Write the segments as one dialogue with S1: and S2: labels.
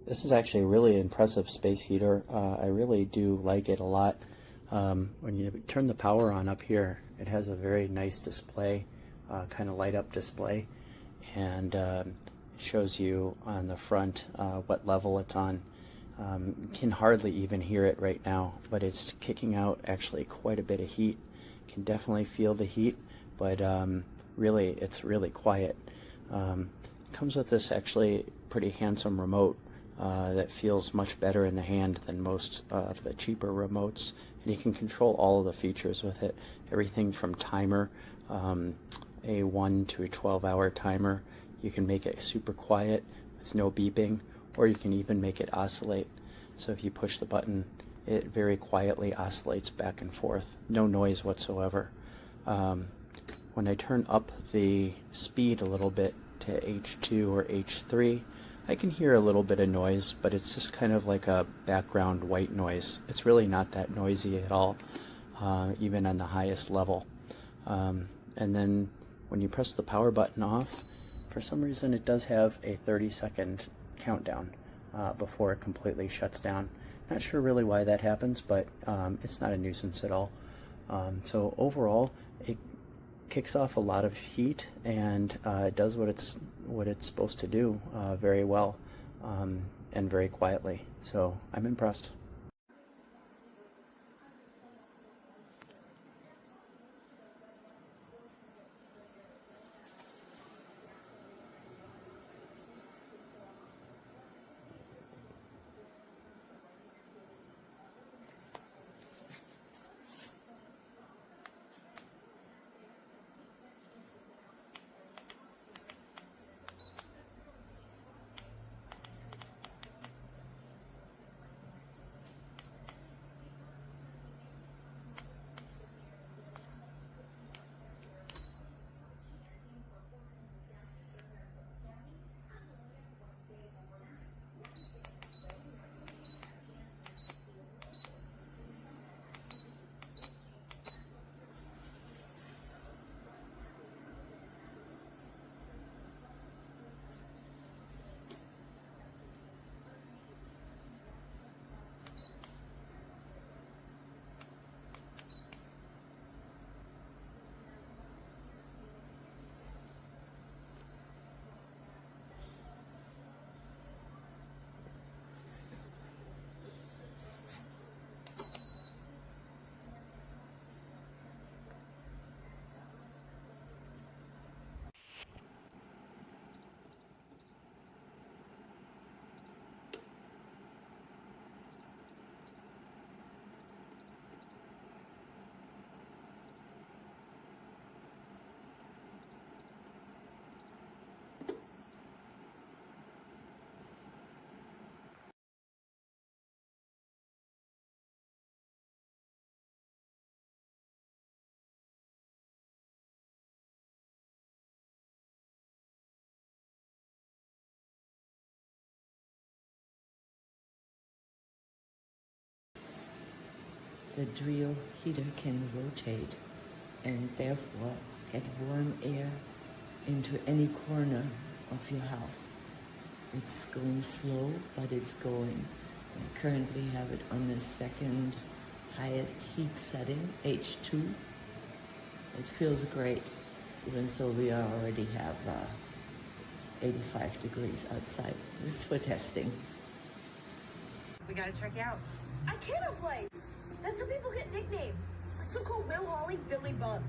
S1: This is actually a really impressive space heater. I really do like it a lot. When you turn the power on up here, it has a very nice display, kind of light up display, and it shows you on the front what level it's on. You can hardly even hear it right now, but it's kicking out actually quite a bit of heat. You can definitely feel the heat, but really it's really quiet. Comes with this actually pretty handsome remote that feels much better in the hand than most of the cheaper remotes, and you can control all of the features with it. Everything from timer, a 1 to 12-hour timer. You can make it super quiet with no beeping, or you can even make it oscillate. So if you push the button, it very quietly oscillates back and forth, no noise whatsoever. When I turn up the speed a little bit to H2 or H3, I can hear a little bit of noise, but it's just kind of like a background white noise. It's really not that noisy at all, even on the highest level. And then when you press the power button off, for some reason it does have a 30-second countdown before it completely shuts down. Not sure really why that happens, but it's not a nuisance at all. So overall, it kicks off a lot of heat, and it does what it's supposed to do very well, and very quietly. So I'm impressed.
S2: The Dreo heater can rotate and therefore get warm air into any corner of your house. It's going slow, but it's going. I currently have it on the second highest heat setting, H2. It feels great, even so we already have 85 degrees outside. This is for testing.
S3: We gotta check out. I can't place. That's how people get nicknames. I still call Will Holly Billy Bugs.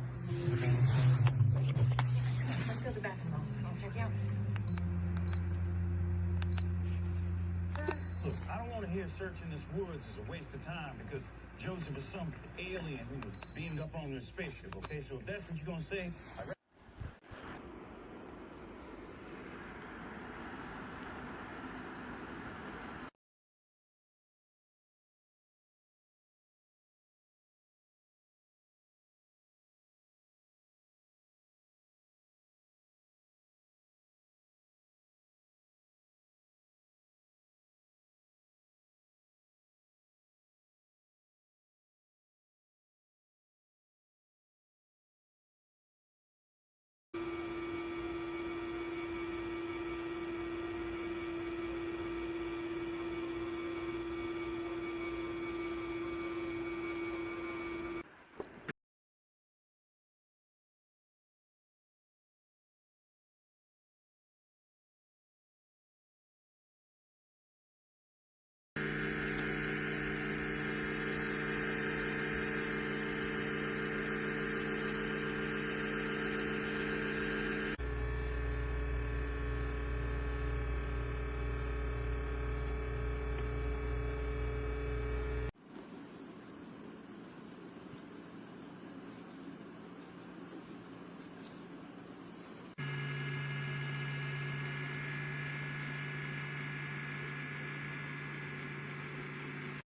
S3: Let's go to the bathroom. I'll check you out. Sir?
S4: Look, I don't want to hear searching this woods is a waste of time because Joseph is some alien who was beamed up on their spaceship, okay? So if that's what you're going to say, I'd rather